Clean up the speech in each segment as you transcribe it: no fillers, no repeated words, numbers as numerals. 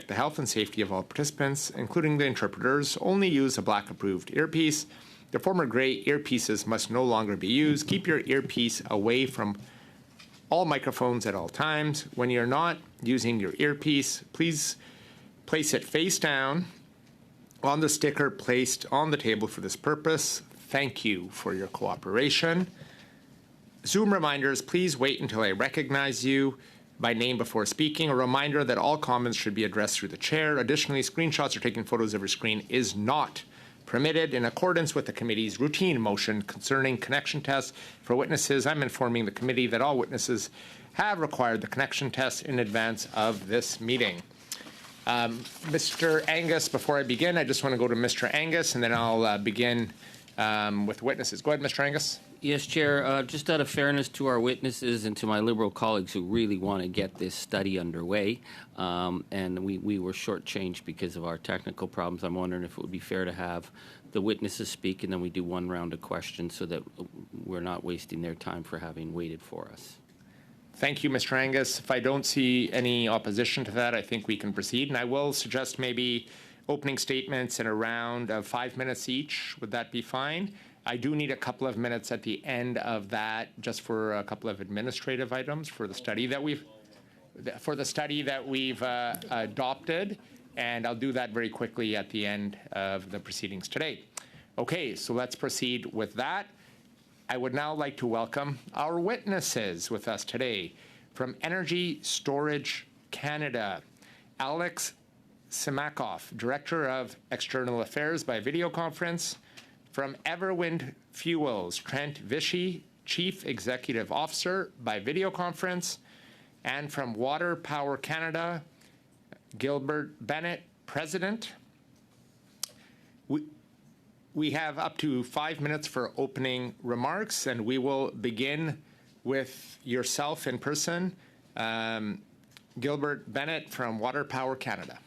the health and safety of all participants, including the interpreters. Only use a black-approved earpiece. The former gray earpieces must no longer be used. Keep your earpiece away from all microphones at all times. When you're not using your earpiece, please place it face down on the sticker placed on the table for this purpose. Thank you for your cooperation. Zoom reminders, please wait until I recognize you by name before speaking. A reminder that all comments should be addressed through the chair. Additionally, screenshots or taking photos of your screen is not permitted. In accordance with the committee's routine motion concerning connection tests for witnesses, I'm informing the committee that all witnesses have required the connection test in advance of this meeting. Mr. Angus, before I begin, I just want to go to Mr. Angus, and then I'll begin with witnesses. Go ahead, Mr. Angus. Yes, Chair. Just out of fairness to our witnesses and to my Liberal colleagues who really want to get this study underway, and we were shortchanged because of our technical problems, I'm wondering if it would be fair to have the witnesses speak and then we do one round of questions so that we're not wasting their time for having waited for us. Thank you, Mr. Angus. If I don't see any opposition to that, I think we can proceed. And I will suggest maybe opening statements in a round of 5 minutes each. Would that be fine? I do need a couple of minutes at the end of that just for a couple of administrative items for the study that we've adopted, and I'll do that very quickly at the end of the proceedings today. Okay, so let's proceed with that. I would now like to welcome our witnesses with us today. From Energy Storage Canada, Alex Simakoff, Director of External Affairs by video conference. From Everwind Fuels, Trent Vichy, Chief Executive Officer by video conference. And from Water Power Canada, Gilbert Bennett, President. We have up to 5 minutes for opening remarks, and we will begin with yourself in person. Gilbert Bennett from Water Power Canada.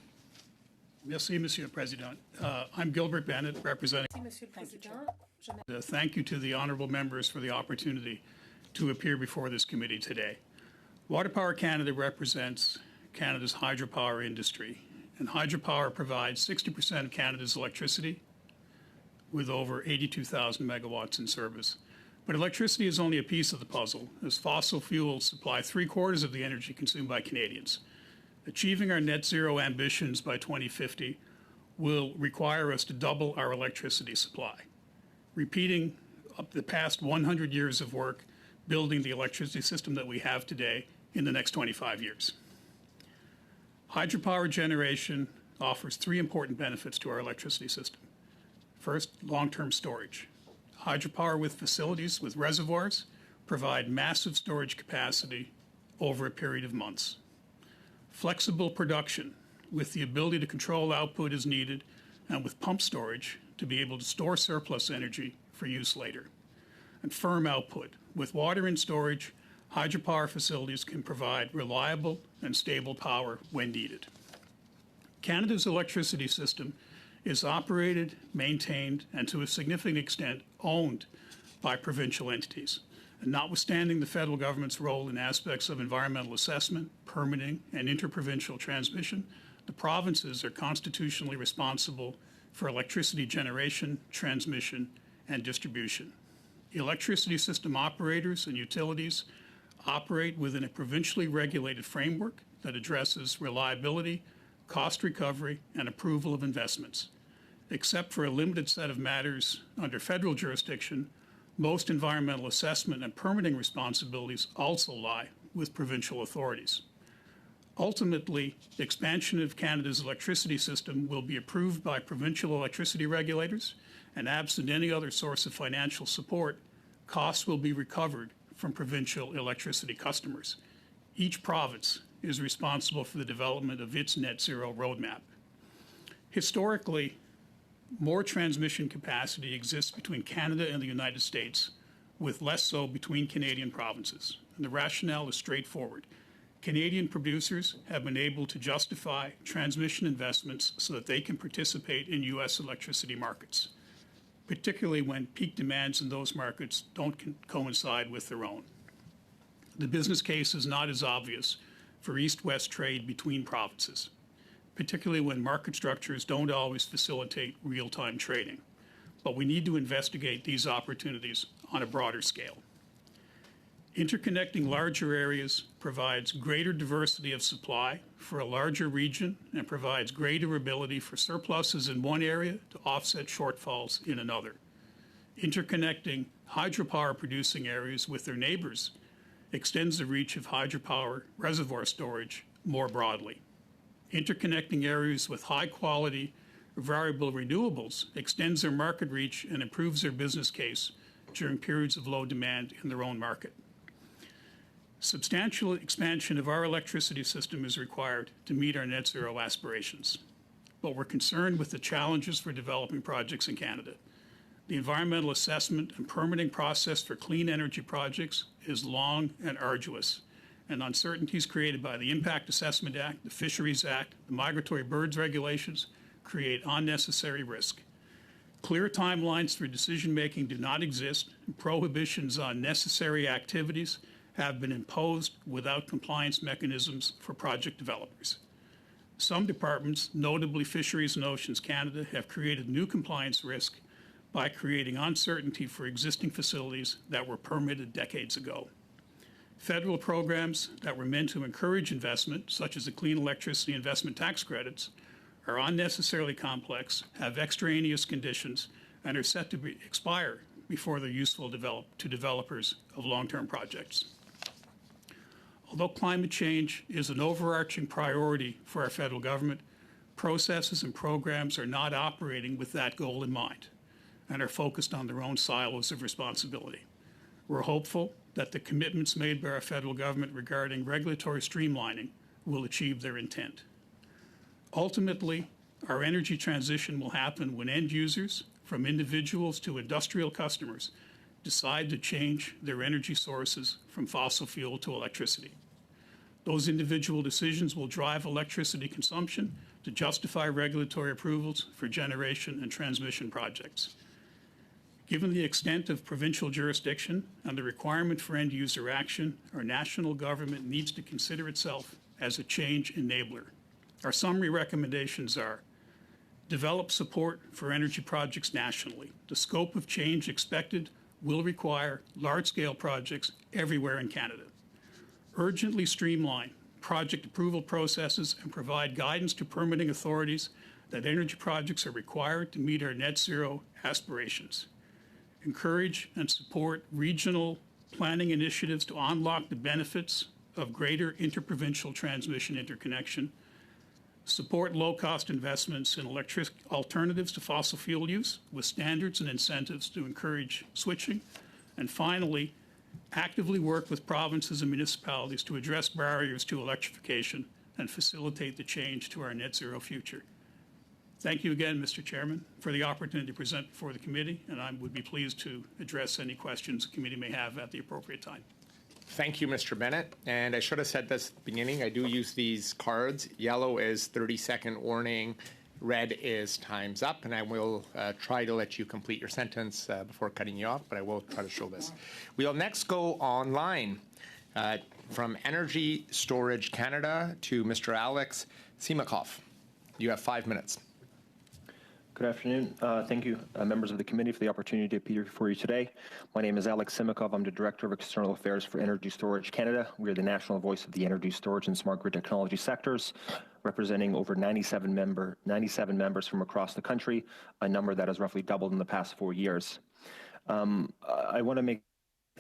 Merci, Monsieur le Président. I'm Gilbert Bennett, representing. Thank you to the honourable members for the opportunity to appear before this committee today. Water Power Canada represents Canada's hydropower industry, and hydropower provides 60% of Canada's electricity, with over 82,000 megawatts in service. But electricity is only a piece of the puzzle, as fossil fuels supply 3/4 of the energy consumed by Canadians. Achieving our net zero ambitions by 2050 will require us to double our electricity supply. Repeating up the past 100 years of work building the electricity system that we have today in the next 25 years. Hydropower generation offers 3 important benefits to our electricity system. First, long-term storage. Hydropower with facilities with reservoirs provide massive storage capacity over a period of months. Flexible production with the ability to control output as needed, and with pump storage to be able to store surplus energy for use later. And firm output. With water in storage, hydropower facilities can provide reliable and stable power when needed. Canada's electricity system is operated, maintained, and to a significant extent owned by provincial entities. And notwithstanding the federal government's role in aspects of environmental assessment, permitting, and interprovincial transmission, the provinces are constitutionally responsible for electricity generation, transmission, and distribution. Electricity system operators and utilities operate within a provincially regulated framework that addresses reliability, cost recovery, and approval of investments. Except for a limited set of matters under federal jurisdiction, most environmental assessment and permitting responsibilities also lie with provincial authorities. Ultimately, the expansion of Canada's electricity system will be approved by provincial electricity regulators, and absent any other source of financial support, costs will be recovered from provincial electricity customers. Each province is responsible for the development of its net zero roadmap. Historically, more transmission capacity exists between Canada and the United States, with less so between Canadian provinces. And the rationale is straightforward. Canadian producers have been able to justify transmission investments so that they can participate in U.S. electricity markets, particularly when peak demands in those markets don't coincide with their own. The business case is not as obvious for east-west trade between provinces. particularly when market structures don't always facilitate real-time trading. But we need to investigate these opportunities on a broader scale. Interconnecting larger areas provides greater diversity of supply for a larger region and provides greater ability for surpluses in one area to offset shortfalls in another. Interconnecting hydropower producing areas with their neighbors extends the reach of hydropower reservoir storage more broadly. Interconnecting areas with high quality variable renewables extends their market reach and improves their business case during periods of low demand in their own market. Substantial expansion of our electricity system is required to meet our net zero aspirations, but we're concerned with the challenges for developing projects in Canada. The environmental assessment and permitting process for clean energy projects is long and arduous, and uncertainties created by the Impact Assessment Act, the Fisheries Act, the Migratory Birds Regulations create unnecessary risk. Clear timelines for decision-making do not exist, and prohibitions on necessary activities have been imposed without compliance mechanisms for project developers. Some departments, notably Fisheries and Oceans Canada, have created new compliance risk by creating uncertainty for existing facilities that were permitted decades ago. Federal programs that were meant to encourage investment, such as the Clean Electricity Investment Tax Credits, are unnecessarily complex, have extraneous conditions, and are set to expire before they're useful to developers of long-term projects. Although climate change is an overarching priority for our federal government, processes and programs are not operating with that goal in mind and are focused on their own silos of responsibility. We're hopeful that the commitments made by our federal government regarding regulatory streamlining will achieve their intent. Ultimately, our energy transition will happen when end users, from individuals to industrial customers, decide to change their energy sources from fossil fuel to electricity. Those individual decisions will drive electricity consumption to justify regulatory approvals for generation and transmission projects. Given the extent of provincial jurisdiction and the requirement for end user action, our national government needs to consider itself as a change enabler. Our summary recommendations are: develop support for energy projects nationally. The scope of change expected will require large-scale projects everywhere in Canada. Urgently streamline project approval processes and provide guidance to permitting authorities that energy projects are required to meet our net zero aspirations. Encourage and support regional planning initiatives to unlock the benefits of greater interprovincial transmission interconnection. Support low-cost investments in electric alternatives to fossil fuel use with standards and incentives to encourage switching. And finally, actively work with provinces and municipalities to address barriers to electrification and facilitate the change to our net zero future. Thank you again, Mr. Chairman, for the opportunity to present before the committee, and I would be pleased to address any questions the committee may have at the appropriate time. Thank you, Mr. Bennett. And I should have said this at the beginning. I do use these cards. Yellow is 30-second warning. Red is time's up. And I will try to let you complete your sentence before cutting you off, but I will try to show this. We'll next go online from Energy Storage Canada to Mr. Alex Simakov. You have 5 minutes. Good afternoon. Thank you, members of the committee, for the opportunity to appear before you today. My name is Alex Simakov. I'm the Director of External Affairs for Energy Storage Canada. We are the national voice of the energy storage and smart grid technology sectors, representing over 97 members from across the country, a number that has roughly doubled in the past 4 years. I want to make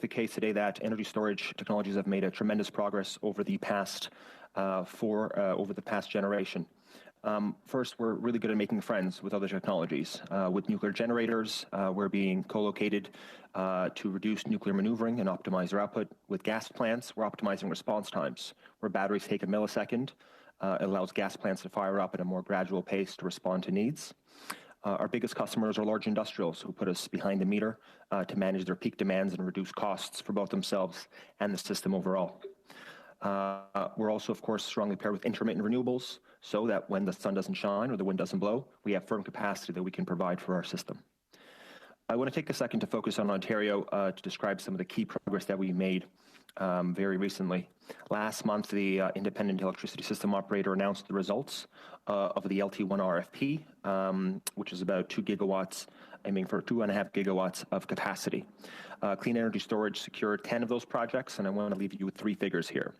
the case today that energy storage technologies have made a tremendous progress over the past generation. First, we're really good at making friends with other technologies. With nuclear generators, we're being co-located to reduce nuclear maneuvering and optimize their output. With gas plants, we're optimizing response times. Where batteries take a millisecond, it allows gas plants to fire up at a more gradual pace to respond to needs. Our biggest customers are large industrials who put us behind the meter to manage their peak demands and reduce costs for both themselves and the system overall. We're also, of course, strongly paired with intermittent renewables so that when the sun doesn't shine or the wind doesn't blow, we have firm capacity that we can provide for our system. I want to take a second to focus on Ontario to describe some of the key progress that we made very recently. Last month, the Independent Electricity System Operator announced the results of the LT1 RFP, which is about 2 gigawatts, aiming for 2.5 gigawatts of capacity. Clean Energy Storage secured 10 of those projects, and I want to leave you with 3 figures here.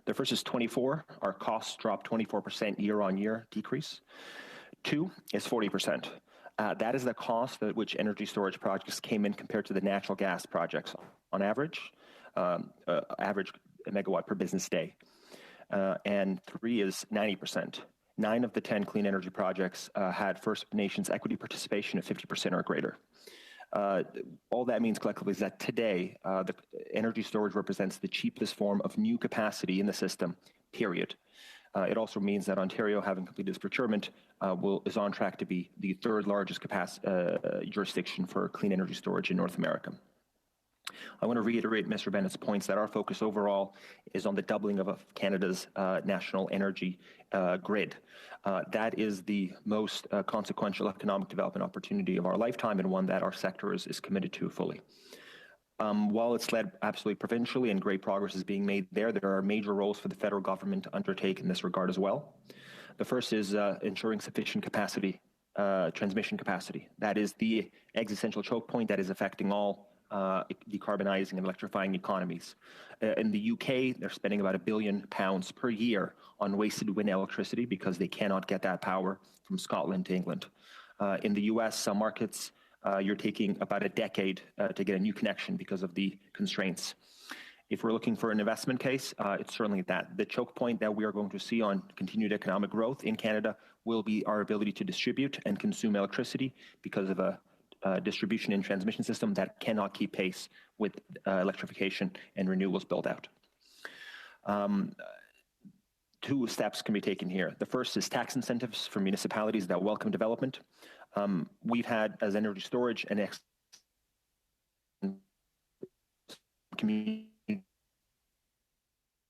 The first is 24. Our costs dropped 24% year-on-year decrease. 2 is 40%. That is the cost at which energy storage projects came in compared to the natural gas projects on average megawatt per business day. And 3 is 90%. 9 of the 10 clean energy projects had First Nations equity participation of 50% or greater. All that means collectively is that today, the energy storage represents the cheapest form of new capacity in the system, period. It also means that Ontario, having completed its procurement, is on track to be the 3rd largest jurisdiction for clean energy storage in North America. I want to reiterate Mr. Bennett's points that our focus overall is on the doubling of Canada's national energy grid. That is the most consequential economic development opportunity of our lifetime, and one that our sector is committed to fully. While it's led absolutely provincially and great progress is being made there are major roles for the federal government to undertake in this regard as well. The first is ensuring sufficient capacity, transmission capacity. That is the existential choke point that is affecting all decarbonizing and electrifying economies. In the UK, they're spending about £1 billion per year on wasted wind electricity because they cannot get that power from Scotland to England. In the US, some markets, you're taking about a decade to get a new connection because of the constraints. If we're looking for an investment case, it's certainly that. The choke point that we are going to see on continued economic growth in Canada will be our ability to distribute and consume electricity because of a distribution and transmission system that cannot keep pace with electrification and renewables build out. 2 steps can be taken here. The first is tax incentives for municipalities that welcome development. We've had, as energy storage, an community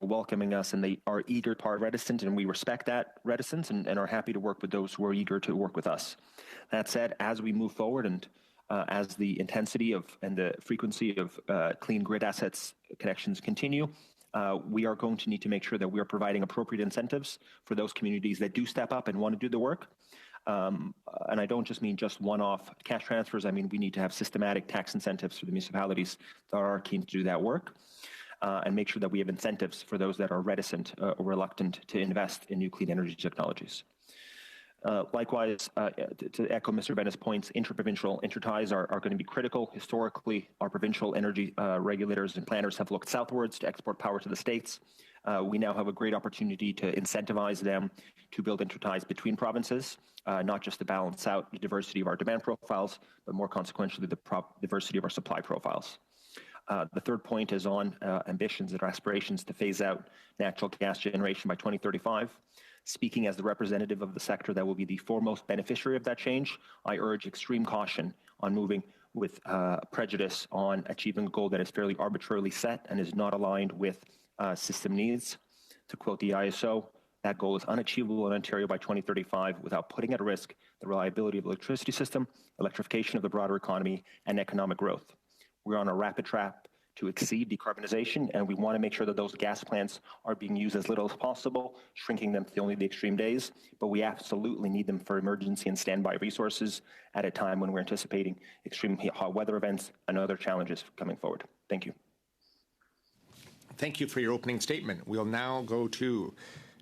welcoming us, and they are eager, part reticent, and we respect that reticence and are happy to work with those who are eager to work with us. That said, as we move forward and as the intensity of and the frequency of clean grid assets connections continue, we are going to need to make sure that we are providing appropriate incentives for those communities that do step up and want to do the work. And I don't just mean just one-off cash transfers. I mean, we need to have systematic tax incentives for the municipalities that are keen to do that work, and make sure that we have incentives for those that are reticent or reluctant to invest in new clean energy technologies. Likewise, to echo Mr. Bennett's points, interprovincial interties are going to be critical. Historically, our provincial energy regulators and planners have looked southwards to export power to the states. We now have a great opportunity to incentivize them to build interties between provinces, not just to balance out the diversity of our demand profiles, but more consequentially, the diversity of our supply profiles. The third point is on ambitions and aspirations to phase out natural gas generation by 2035. Speaking as the representative of the sector that will be the foremost beneficiary of that change, I urge extreme caution on moving with prejudice on achieving a goal that is fairly arbitrarily set and is not aligned with system needs. To quote the ISO, that goal is unachievable in Ontario by 2035 without putting at risk the reliability of the electricity system, electrification of the broader economy, and economic growth. We're on a rapid track to exceed decarbonization, and we want to make sure that those gas plants are being used as little as possible, shrinking them to only the extreme days, but we absolutely need them for emergency and standby resources at a time when we're anticipating extreme hot weather events and other challenges coming forward. Thank you. Thank you for your opening statement. We'll now go to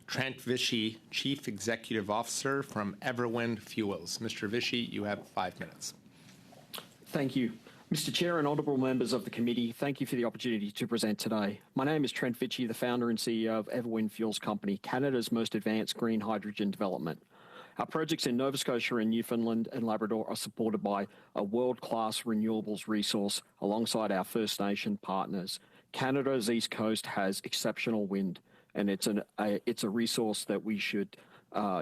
Trent Vichy, Chief Executive Officer from Everwind Fuels. Mr. Vichy, you have 5 minutes. Thank you. Mr. Chair and honourable members of the committee, thank you for the opportunity to present today. My name is Trent Vichy, the founder and CEO of Everwind Fuels Company, Canada's most advanced green hydrogen development. Our projects in Nova Scotia and Newfoundland and Labrador are supported by a world-class renewables resource alongside our First Nation partners. Canada's East Coast has exceptional wind, and it's a resource that we should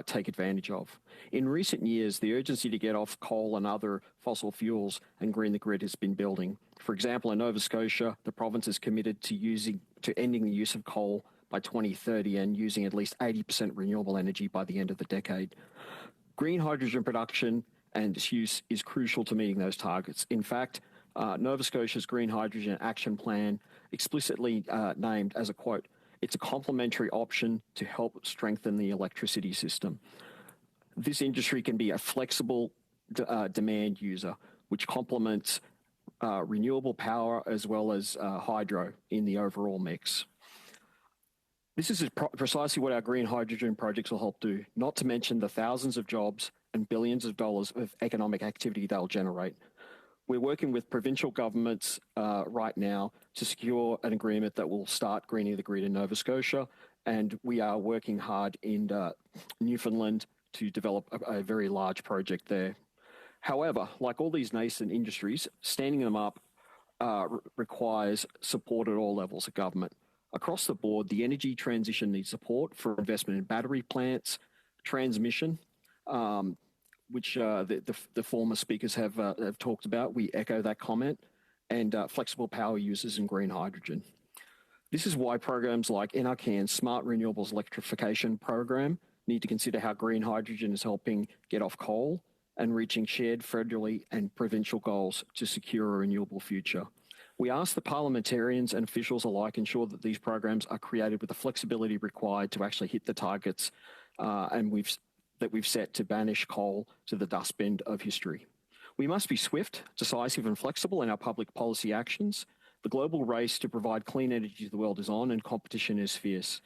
take advantage of. In recent years, the urgency to get off coal and other fossil fuels and green the grid has been building. For example, in Nova Scotia, the province is committed to ending the use of coal by 2030 and using at least 80% renewable energy by the end of the decade. Green hydrogen production and its use is crucial to meeting those targets. In fact, Nova Scotia's Green Hydrogen Action Plan explicitly named as a quote, "It's a complementary option to help strengthen the electricity system." This industry can be a flexible demand user, which complements renewable power as well as hydro in the overall mix. This is precisely what our green hydrogen projects will help do, not to mention the thousands of jobs and billions of dollars of economic activity they'll generate. We're working with provincial governments right now to secure an agreement that will start greening the grid in Nova Scotia, and we are working hard in Newfoundland to develop a very large project there. However, like all these nascent industries, standing them up requires support at all levels of government. Across the board, the energy transition needs support for investment in battery plants, transmission, which the former speakers have talked about. We echo that comment, and flexible power uses and green hydrogen. This is why programs like NRCan's Smart Renewables Electrification Program need to consider how green hydrogen is helping get off coal and reaching shared federally and provincial goals to secure a renewable future. We ask the parliamentarians and officials alike ensure that these programs are created with the flexibility required to actually hit the targets that we've set to banish coal to the dustbin of history. We must be swift, decisive and flexible in our public policy actions. The global race to provide clean energy to the world is on and competition is fierce.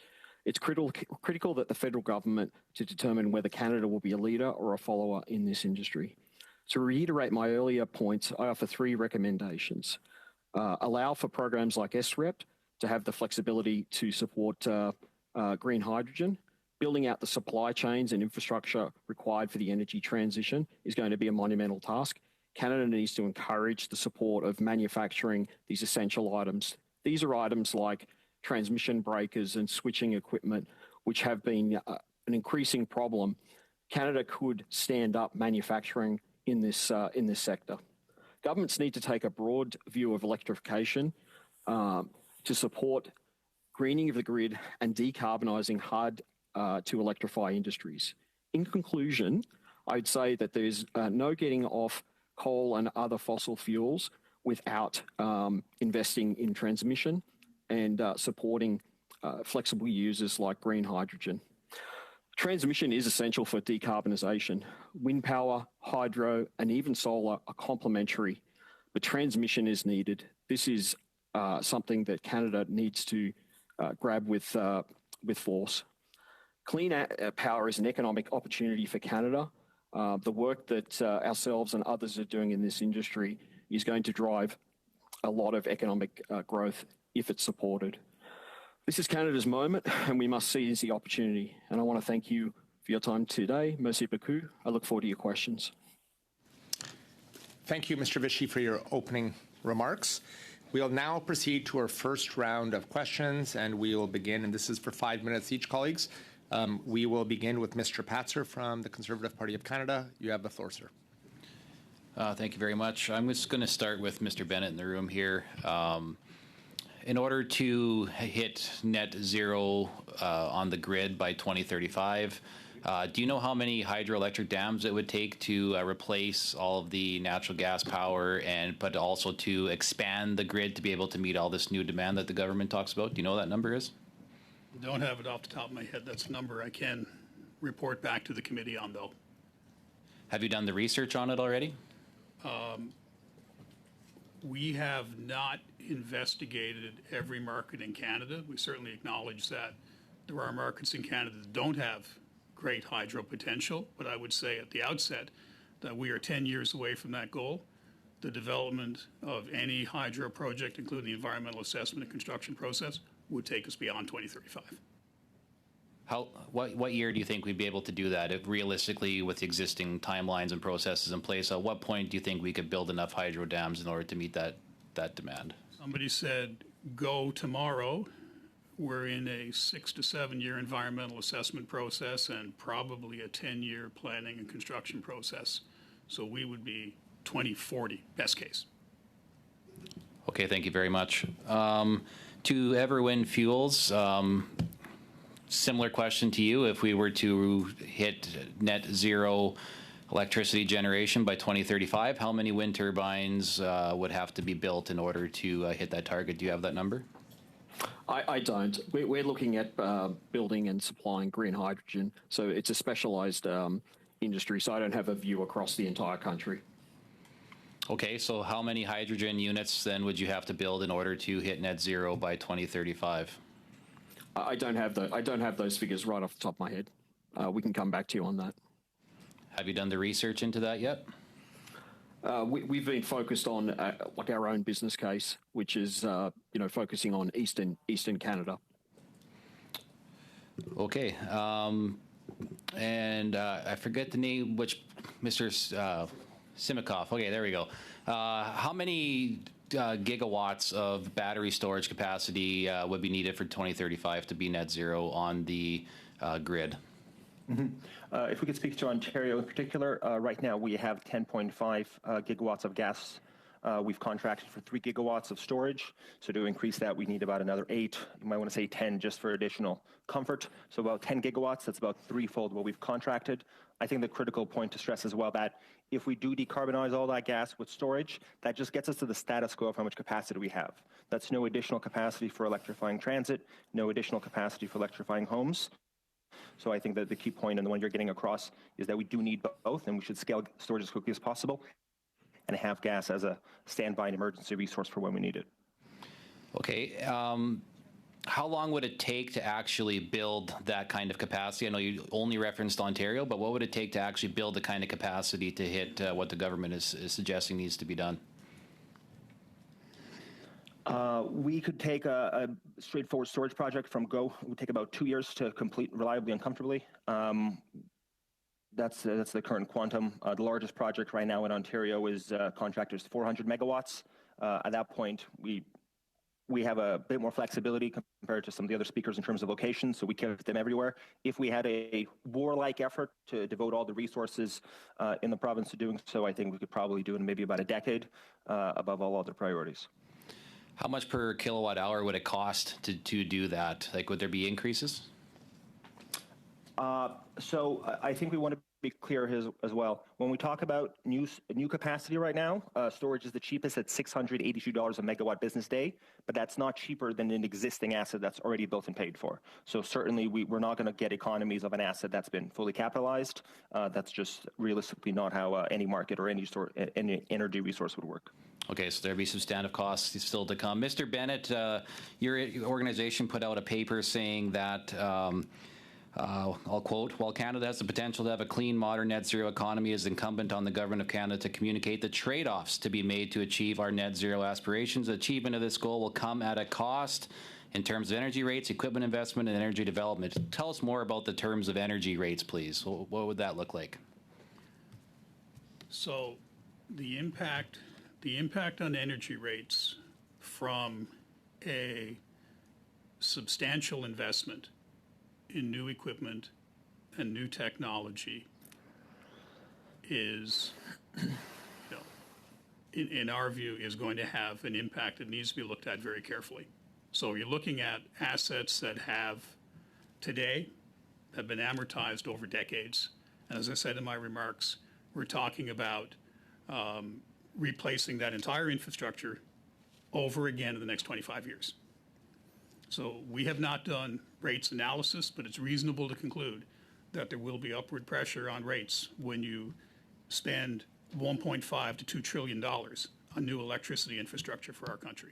It's critical that the federal government to determine whether Canada will be a leader or a follower in this industry. To reiterate my earlier points, I offer 3 recommendations. Allow for programs like SREP to have the flexibility to support green hydrogen. Building out the supply chains and infrastructure required for the energy transition is going to be a monumental task. Canada needs to encourage the support of manufacturing these essential items. These are items like transmission breakers and switching equipment, which have been an increasing problem. Canada could stand up manufacturing in this sector. Governments need to take a broad view of electrification to support greening of the grid and decarbonising hard to electrify industries. In conclusion, I'd say that there's no getting off coal and other fossil fuels without investing in transmission and supporting flexible users like green hydrogen. Transmission is essential for decarbonisation. Wind power, hydro, and even solar are complementary, but transmission is needed. This is something that Canada needs to grab with force. Clean power is an economic opportunity for Canada. The work that ourselves and others are doing in this industry is going to drive a lot of economic growth if it's supported. This is Canada's moment, and we must seize the opportunity. And I want to thank you for your time today. Merci beaucoup. I look forward to your questions. Thank you, Mr. Vichy, for your opening remarks. We'll now proceed to our first round of questions, and we will begin, and this is for 5 minutes each, colleagues. We will begin with Mr. Patzer from the Conservative Party of Canada. You have the floor, sir. Thank you very much. I'm just going to start with Mr. Bennett in the room here. In order to hit net zero on the grid by 2035, do you know how many hydroelectric dams it would take to replace all of the natural gas power, but also to expand the grid to be able to meet all this new demand that the government talks about? Do you know what that number is? Don't have it off the top of my head. That's a number I can report back to the committee on, though. Have you done the research on it already? We have not investigated every market in Canada. We certainly acknowledge that there are markets in Canada that don't have great hydro potential, but I would say at the outset that we are 10 years away from that goal. The development of any hydro project, including the environmental assessment and construction process, would take us beyond 2035. What year do you think we'd be able to do that? If realistically, with the existing timelines and processes in place, at what point do you think we could build enough hydro dams in order to meet that demand? Somebody said, go tomorrow. We're in a 6 to 7 year environmental assessment process and probably a 10-year planning and construction process. So we would be 2040, best case. Okay, thank you very much. To Everwind Fuels, similar question to you. If we were to hit net zero electricity generation by 2035. How many wind turbines would have to be built in order to hit that target? Do you have that number? I don't. We're looking at building and supplying green hydrogen, so it's a specialised industry, so I don't have a view across the entire country. Okay, so how many hydrogen units then would you have to build in order to hit net zero by 2035? I don't have those figures right off the top of my head. We can come back to you on that. Have you done the research into that yet? We've been focused on like our own business case, which is focusing on Eastern Canada. Okay, and I forget the name, which Mr. Simikoff. Okay, there we go. How many gigawatts of battery storage capacity would be needed for 2035 to be net zero on the grid? If we could speak to Ontario in particular, right now we have 10.5 gigawatts of gas. We've contracted for 3 gigawatts of storage. So to increase that, we need about another 8. You might want to say 10 just for additional comfort. So about 10 gigawatts, that's about threefold what we've contracted. I think the critical point to stress as well that if we do decarbonize all that gas with storage, that just gets us to the status quo of how much capacity we have. That's no additional capacity for electrifying transit, no additional capacity for electrifying homes. So I think that the key point and the one you're getting across is that we do need both, and we should scale storage as quickly as possible and have gas as a standby and emergency resource for when we need it. Okay. How long would it take to actually build that kind of capacity? I know you only referenced Ontario, but what would it take to actually build the kind of capacity to hit what the government is suggesting needs to be done? We could take a straightforward storage project from go. It would take about 2 years to complete reliably and comfortably. That's the current quantum. The largest project right now in Ontario is contractors 400 megawatts. At that point, we have a bit more flexibility compared to some of the other speakers in terms of location, so we can get them everywhere. If we had a warlike effort to devote all the resources in the province to doing so, I think we could probably do it in maybe about a decade above all other priorities. How much per kilowatt hour would it cost to do that? Like, would there be increases? So I think we want to be clear as well. When we talk about new capacity right now, storage is the cheapest at $682 a megawatt business day, but that's not cheaper than an existing asset that's already built and paid for. So certainly we're not going to get economies of an asset that's been fully capitalized. That's just realistically not how any market or any energy resource would work. Okay, so there'll be substantive costs still to come. Mr. Bennett, your organization put out a paper saying that I'll quote, while Canada has the potential to have a clean, modern net zero economy, it is incumbent on the Government of Canada to communicate the trade-offs to be made to achieve our net zero aspirations. Achievement of this goal will come at a cost in terms of energy rates, equipment investment, and energy development. Tell us more about the terms of energy rates, please. What would that look like? So the impact on energy rates from a substantial investment in new equipment and new technology is, in our view, is going to have an impact that needs to be looked at very carefully. So you're looking at assets that have been amortized over decades. And as I said in my remarks, we're talking about replacing that entire infrastructure over again in the next 25 years. So we have not done rates analysis, but it's reasonable to conclude that there will be upward pressure on rates when you spend $1.5 to $2 trillion on new electricity infrastructure for our country.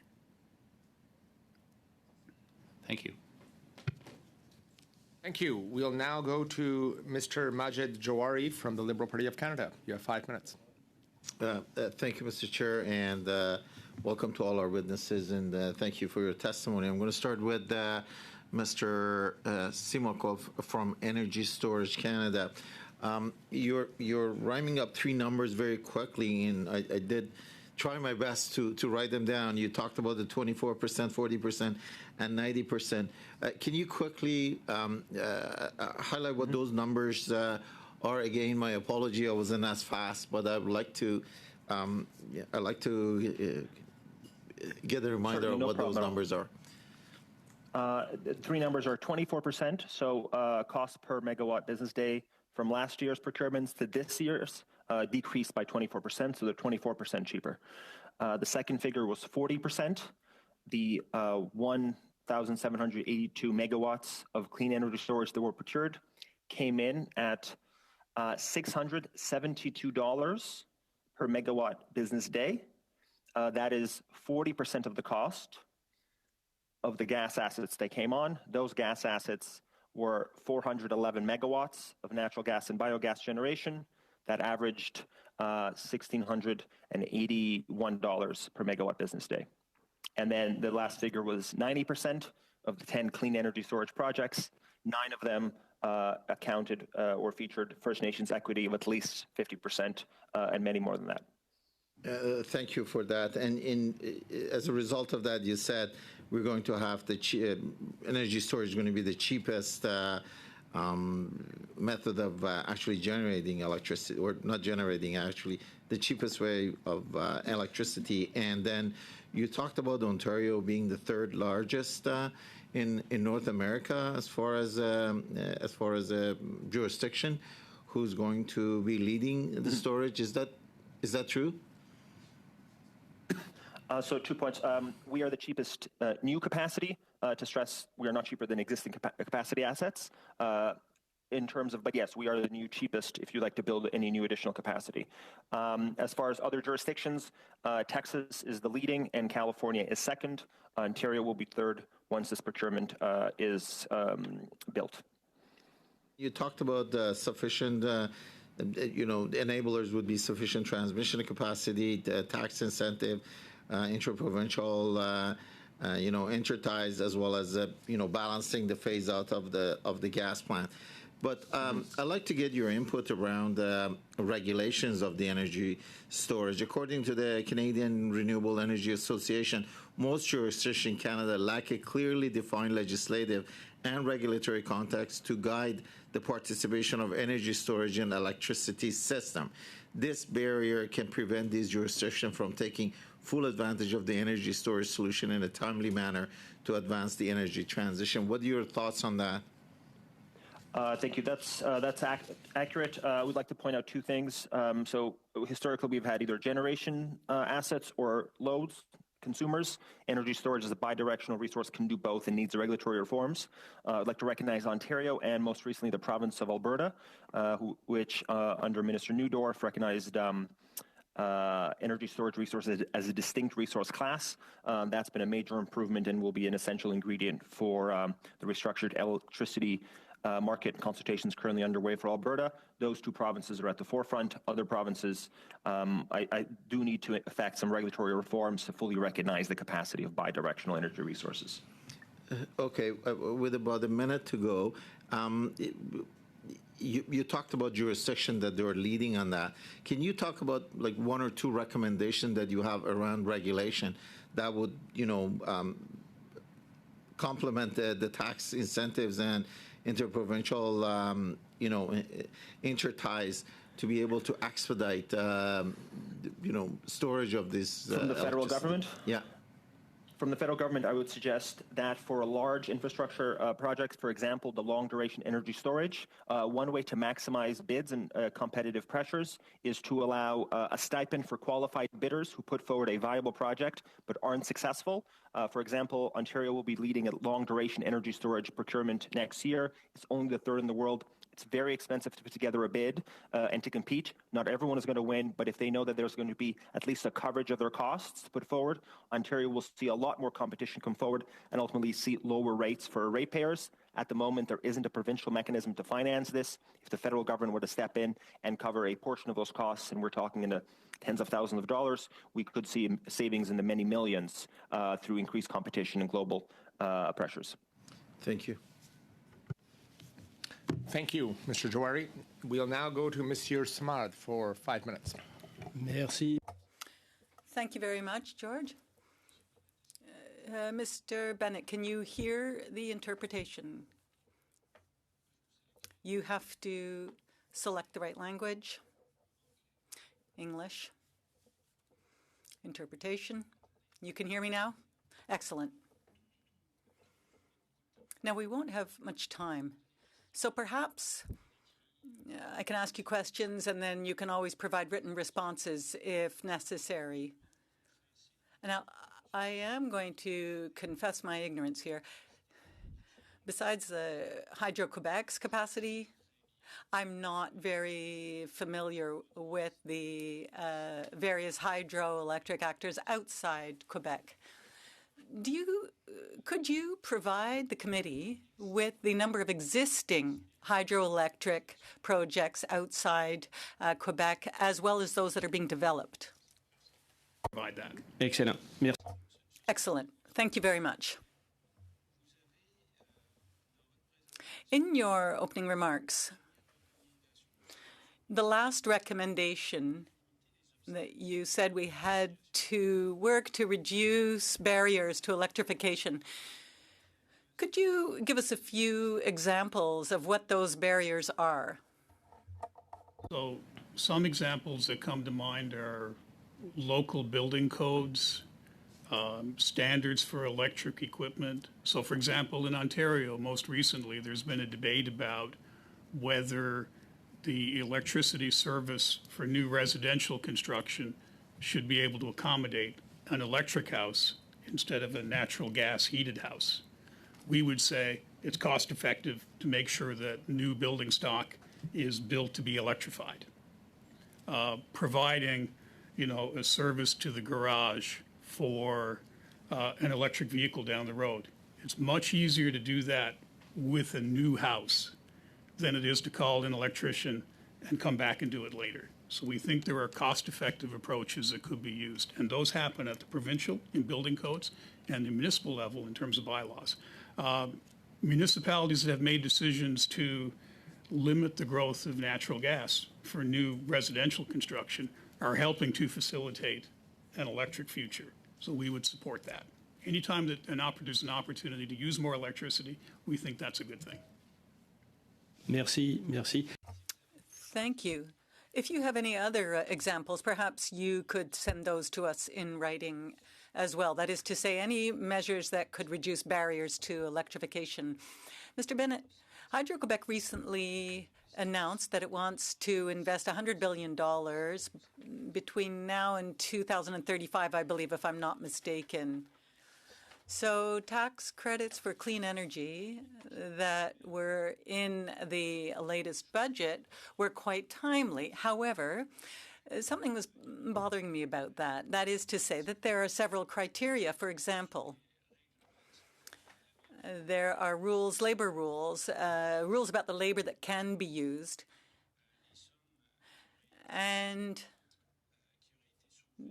Thank you. Thank you. We'll now go to Mr. Majid Jawari from the Liberal Party of Canada. You have 5 minutes. Thank you, Mr. Chair, and welcome to all our witnesses, and thank you for your testimony. I'm going to start with Mr. Simokov from Energy Storage Canada. You're rhyming up 3 numbers very quickly, and I did try my best to write them down. You talked about the 24%, 40%, and 90%. Can you quickly highlight what those numbers are? Again, my apology, I wasn't as fast, but I would like to get a reminder of what those numbers are. The 3 numbers are 24%, so cost per megawatt business day, from last year's procurements to this year's decreased by 24%, so they're 24% cheaper. The second figure was 40%. The 1,782 megawatts of clean energy storage that were procured came in at $672 per megawatt business day. That is 40% of the cost of the gas assets they came on. Those gas assets were 411 megawatts of natural gas and biogas generation that averaged $1,681 per megawatt business day. And then the last figure was 90% of the 10 clean energy storage projects. 9 of them accounted or featured First Nations equity of at least 50%, and many more than that. Thank you for that. And as a result of that, you said we're going to have the energy storage is going to be the cheapest method of actually generating electricity, or not generating, actually the cheapest way of electricity. And then you talked about Ontario being the third largest in North America as far as a jurisdiction who's going to be leading the storage. Is that true? So 2 points. We are the cheapest new capacity. To stress, we are not cheaper than existing capacity assets. In terms of, but yes, we are the new cheapest if you'd like to build any new additional capacity. As far as other jurisdictions, Texas is the leading and California is second. Ontario will be third once this procurement is built. You talked about sufficient, enablers would be sufficient transmission capacity, tax incentive, interprovincial, interties, as well as, balancing the phase out of the gas plant. But I'd like to get your input around regulations of the energy storage. According to the Canadian Renewable Energy Association, most jurisdictions in Canada lack a clearly defined legislative and regulatory context to guide the participation of energy storage in the electricity system. This barrier can prevent these jurisdictions from taking full advantage of the energy storage solution in a timely manner to advance the energy transition. What are your thoughts on that? Thank you. That's accurate. I would like to point out 2 things. So historically, we've had either generation assets or loads, consumers. Energy storage is a bidirectional resource, can do both, and needs regulatory reforms. I'd like to recognize Ontario and most recently the province of Alberta, which under Minister Newdorf recognized energy storage resources as a distinct resource class. That's been a major improvement and will be an essential ingredient for the restructured electricity market consultations currently underway for Alberta. Those 2 provinces are at the forefront. Other provinces, I do need to effect some regulatory reforms to fully recognize the capacity of bidirectional energy resources. Okay, with about a minute to go, you talked about jurisdiction that they're leading on that. Can you talk about like 1 or 2 recommendations that you have around regulation that would, complement the tax incentives and interprovincial, interties to be able to expedite, storage of this from the federal government? Yeah. From the federal government, I would suggest that for a large infrastructure projects, for example, the long-duration energy storage, one way to maximize bids and competitive pressures is to allow a stipend for qualified bidders who put forward a viable project but aren't successful. For example, Ontario will be leading a long-duration energy storage procurement next year. It's only the 3rd in the world. It's very expensive to put together a bid and to compete. Not everyone is going to win, but if they know that there's going to be at least a coverage of their costs put forward, Ontario will see a lot more competition come forward and ultimately see lower rates for ratepayers. At the moment, there isn't a provincial mechanism to finance this. If the federal government were to step in and cover a portion of those costs, and we're talking in the tens of thousands of dollars, we could see savings in the many millions through increased competition and global pressures. Thank you. Thank you, Mr. Jawari. We'll now go to Monsieur Simard for 5 minutes. Merci. Thank you very much, George. Mr. Bennett, can you hear the interpretation? You have to select the right language. English. Interpretation. You can hear me now? Excellent. Now, we won't have much time. So perhaps I can ask you questions, and then you can always provide written responses if necessary. Now, I am going to confess my ignorance here. Besides the Hydro-Quebec's capacity, I'm not very familiar with the various hydroelectric actors outside Quebec. Could you provide the committee with the number of existing hydroelectric projects outside Quebec, as well as those that are being developed? Provide that. Excellent. Merci. Excellent. Thank you very much. In your opening remarks, the last recommendation that you said we had to work to reduce barriers to electrification. Could you give us a few examples of what those barriers are? So some examples that come to mind are local building codes, standards for electric equipment. So, for example, in Ontario, most recently, there's been a debate about whether the electricity service for new residential construction should be able to accommodate an electric house instead of a natural gas heated house. We would say it's cost effective to make sure that new building stock is built to be electrified. Providing, a service to the garage for an electric vehicle down the road. It's much easier to do that with a new house than it is to call an electrician and come back and do it later. So we think there are cost-effective approaches that could be used, and those happen at the provincial in building codes and the municipal level in terms of bylaws. Municipalities that have made decisions to limit the growth of natural gas for new residential construction are helping to facilitate an electric future. So we would support that. Anytime that there's an opportunity to use more electricity, we think that's a good thing. Merci. Merci. Thank you. If you have any other examples, perhaps you could send those to us in writing as well. That is to say, any measures that could reduce barriers to electrification. Mr. Bennett, Hydro-Quebec recently announced that it wants to invest $100 billion between now and 2035, I believe, if I'm not mistaken. So tax credits for clean energy that were in the latest budget were quite timely. However, something was bothering me about that. That is to say that there are several criteria. For example, there are rules, labor rules, rules about the labor that can be used. And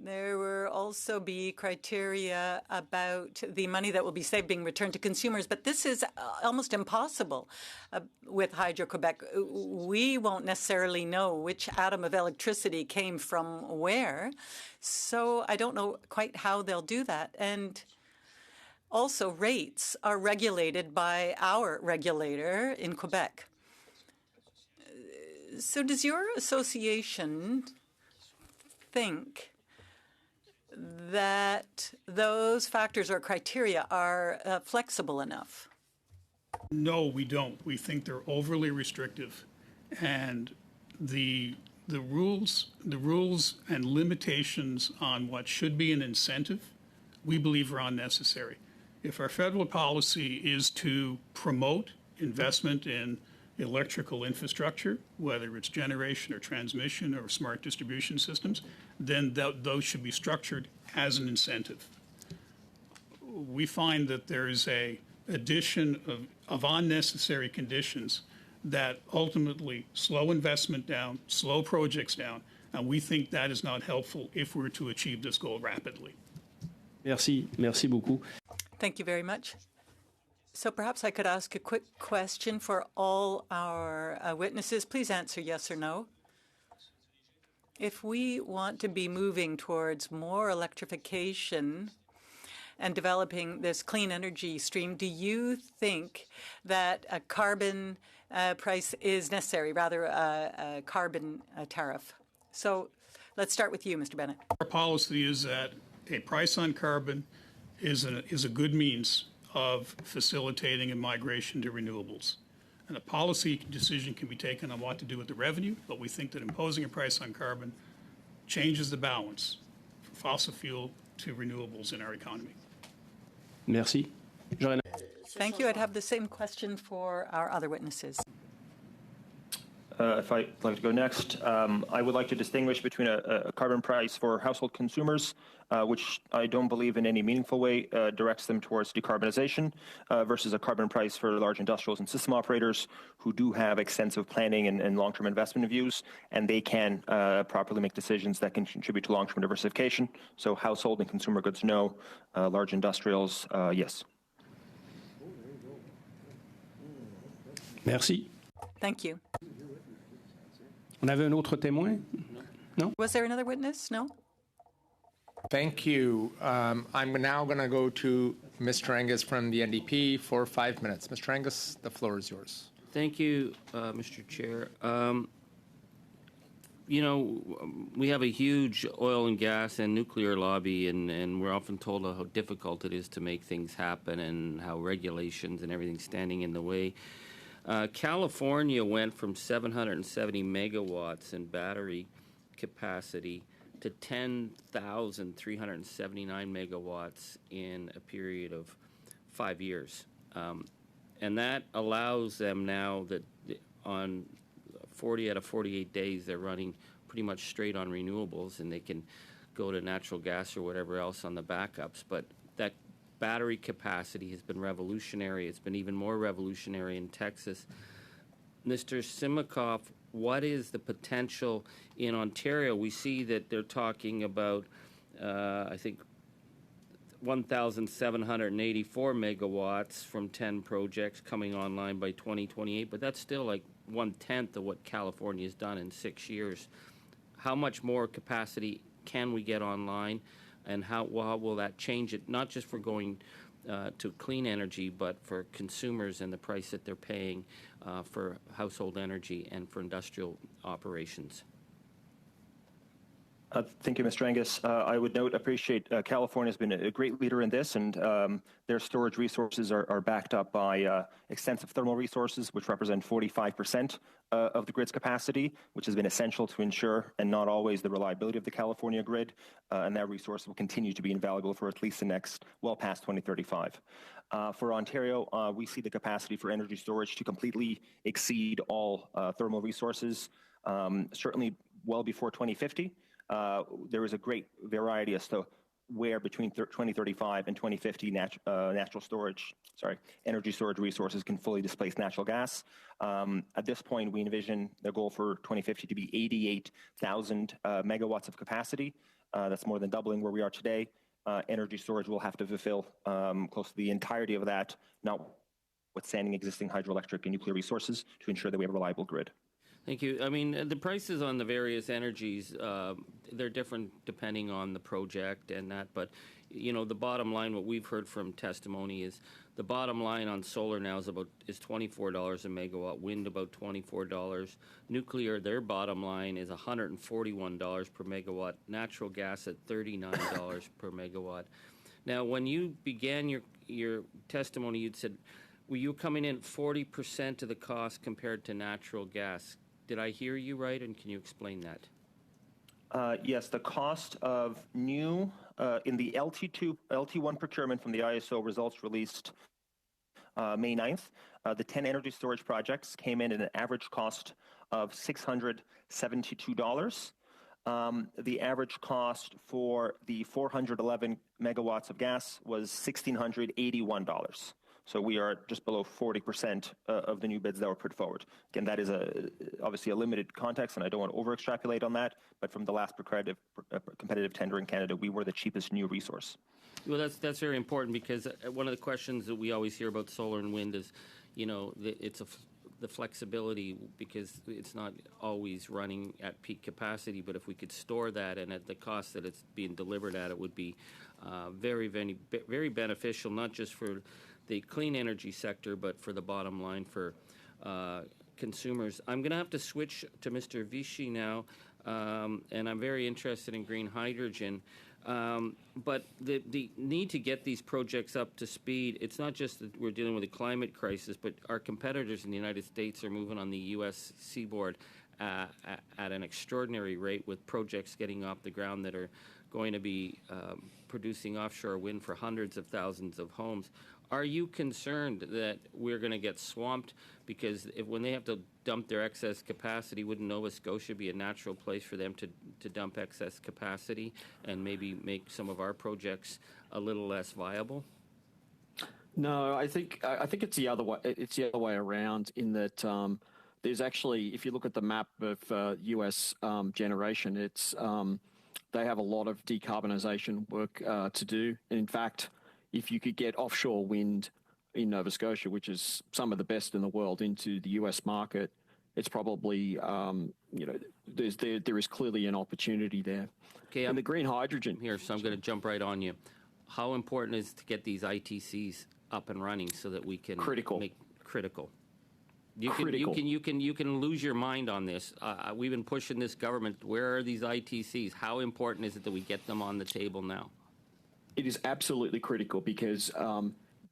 there will also be criteria about the money that will be saved being returned to consumers. But this is almost impossible with Hydro-Quebec. We won't necessarily know which atom of electricity came from where. So I don't know quite how they'll do that. And also, rates are regulated by our regulator in Quebec. So does your association think that those factors or criteria are flexible enough? No, we don't. We think they're overly restrictive, and the rules and limitations on what should be an incentive, we believe are unnecessary. If our federal policy is to promote investment in electrical infrastructure, whether it's generation or transmission or smart distribution systems, then those should be structured as an incentive. We find that there is a addition of unnecessary conditions that ultimately slow investment down, slow projects down, and we think that is not helpful if we're to achieve this goal rapidly. Merci. Merci beaucoup. Thank you very much. So perhaps I could ask a quick question for all our witnesses. Please answer yes or no. If we want to be moving towards more electrification and developing this clean energy stream, do you think that a carbon price is necessary, rather a carbon tariff? So let's start with you, Mr. Bennett. Our policy is that a price on carbon is a good means of facilitating a migration to renewables. And a policy decision can be taken on what to do with the revenue, but we think that imposing a price on carbon changes the balance from fossil fuel to renewables in our economy. Merci. J'aurais Thank you. I'd have the same question for our other witnesses. If I'd like to go next, I would like to distinguish between a carbon price for household consumers, which I don't believe in any meaningful way directs them towards decarbonization, versus a carbon price for large industrials and system operators who do have extensive planning and long-term investment views, and they can properly make decisions that can contribute to long-term diversification. So household and consumer goods, no. Large industrials, yes. Merci. Thank you. On avait un autre témoin? Non? Was there another witness? No? Thank you. I'm now going to go to Mr. Angus from the NDP for 5 minutes. Mr. Angus, the floor is yours. Thank you, Mr. Chair. You know, we have a huge oil and gas and nuclear lobby, and we're often told how difficult it is to make things happen and how regulations and everything's standing in the way. California went from 770 megawatts in battery capacity to 10,379 megawatts in a period of 5 years. And that allows them now that on 40 out of 48 days, they're running pretty much straight on renewables, and they can go to natural gas or whatever else on the backups. But that battery capacity has been revolutionary. It's been even more revolutionary in Texas. Mr. Simikoff, what is the potential in Ontario? We see that they're talking about, I think, 1,784 megawatts from 10 projects coming online by 2028, but that's still like 1/10 of what California has done in 6 years. How much more capacity can we get online, and how will that change it, not just for going to clean energy, but for consumers and the price that they're paying for household energy and for industrial operations? Thank you, Mr. Angus. I would appreciate California has been a great leader in this, and their storage resources are backed up by extensive thermal resources, which represent 45% of the grid's capacity, which has been essential to ensure, and not always, the reliability of the California grid. And that resource will continue to be invaluable for at least the next, well past 2035. For Ontario, we see the capacity for energy storage to completely exceed all thermal resources, certainly well before 2050. There is a great variety as to where between 2035 and 2050 energy storage resources can fully displace natural gas. At this point, we envision the goal for 2050 to be 88,000 megawatts of capacity. That's more than doubling where we are today. Energy storage will have to fulfill close to the entirety of that, notwithstanding existing hydroelectric and nuclear resources, to ensure that we have a reliable grid. Thank you. I mean, the prices on the various energies, they're different depending on the project and that. But, you know, the bottom line, what we've heard from testimony is the bottom line on solar now is $24 a megawatt, wind about $24. Nuclear, their bottom line is $141 per megawatt, natural gas at $39 per megawatt. Now, when you began your testimony, you'd said, were you coming in 40% of the cost compared to natural gas? Did I hear you right, and can you explain that? Yes, the cost of new, in the LT1 procurement from the ISO results released May 9th, the 10 energy storage projects came in at an average cost of $672. The average cost for the 411 megawatts of gas was $1,681. So we are just below 40% of the new bids that were put forward. Again, that is obviously a limited context, and I don't want to over-extrapolate on that, but from the last competitive tender in Canada, we were the cheapest new resource. Well, that's very important, because one of the questions that we always hear about solar and wind is, you know, the flexibility, because it's not always running at peak capacity, but if we could store that and at the cost that it's being delivered at, it would be very, very, very beneficial, not just for the clean energy sector, but for the bottom line for consumers. I'm going to have to switch to Mr. Vichy now, and I'm very interested in green hydrogen. But the need to get these projects up to speed, it's not just that we're dealing with a climate crisis, but our competitors in the United States are moving on the U.S. seaboard at an extraordinary rate with projects getting off the ground that are going to be producing offshore wind for hundreds of thousands of homes. Are you concerned that we're going to get swamped because when they have to dump their excess capacity, wouldn't Nova Scotia be a natural place for them to dump excess capacity and maybe make some of our projects a little less viable? No, I think it's the other way. It's the other way around in that there's actually, if you look at the map of U.S. generation, it's they have a lot of decarbonisation work to do. And in fact, if you could get offshore wind in Nova Scotia, which is some of the best in the world, into the U.S. market, it's probably there is clearly an opportunity there. Okay, and the green hydrogen here, so I'm going to jump right on you. How important is it to get these ITCs up and running so that we can make critical? You can lose your mind on this. We've been pushing this government. Where are these ITCs? How important is it that we get them on the table now? It is absolutely critical because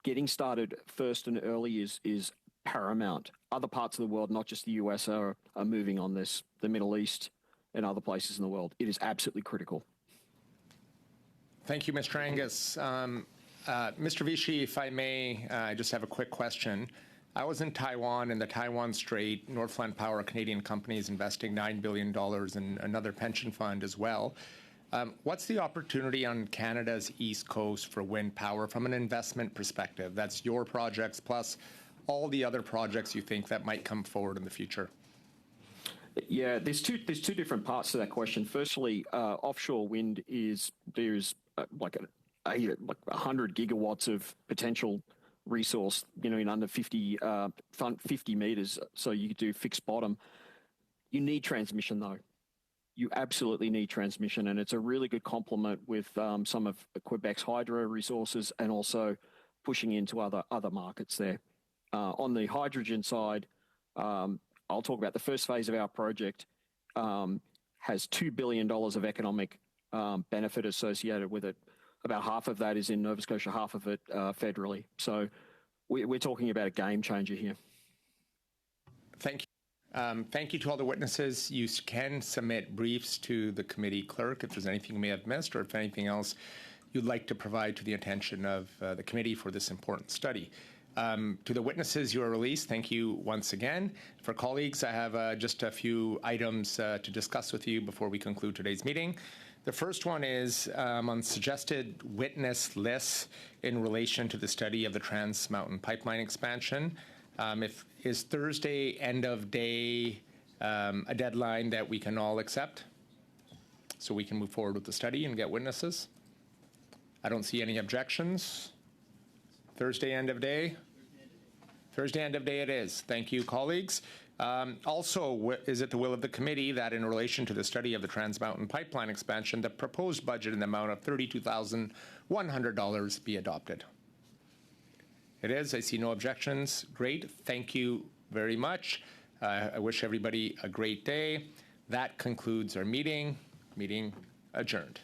getting started first and early is paramount. Other parts of the world, not just the US, are moving on this, the Middle East and other places in the world. It is absolutely critical. Thank you, Mr. Angus. Mr. Vichy, if I may, I just have a quick question. I was in Taiwan, in the Taiwan Strait. Northland Power, a Canadian company, is investing $9 billion in another pension fund as well. What's the opportunity on Canada's East Coast for wind power from an investment perspective? That's your projects plus all the other projects you think that might come forward in the future. Yeah, there's two different parts to that question. Firstly, offshore wind there's like 100 gigawatts of potential resource, in under 50 meters. So you do fixed bottom. You need transmission though. You absolutely need transmission, and it's a really good complement with some of Quebec's hydro resources and also pushing into other markets there. On the hydrogen side, I'll talk about the first phase of our project has $2 billion of economic benefit associated with it. About half of that is in Nova Scotia, half of it federally. So we're talking about a game changer here. Thank you. Thank you to all the witnesses. You can submit briefs to the committee clerk if there's anything you may have missed or if anything else you'd like to provide to the attention of the committee for this important study. To the witnesses you are released, thank you once again. For colleagues, I have just a few items to discuss with you before we conclude today's meeting. The first one is on suggested witness lists in relation to the study of the Trans Mountain Pipeline expansion. Is Thursday end of day a deadline that we can all accept so we can move forward with the study and get witnesses? I don't see any objections. Thursday end of day? Thursday end of day it is. Thank you, colleagues. Also, is it the will of the committee that in relation to the study of the Trans Mountain Pipeline expansion, the proposed budget in the amount of $32,100 be adopted? It is. I see no objections. Great. Thank you very much. I wish everybody a great day. That concludes our meeting. Meeting adjourned.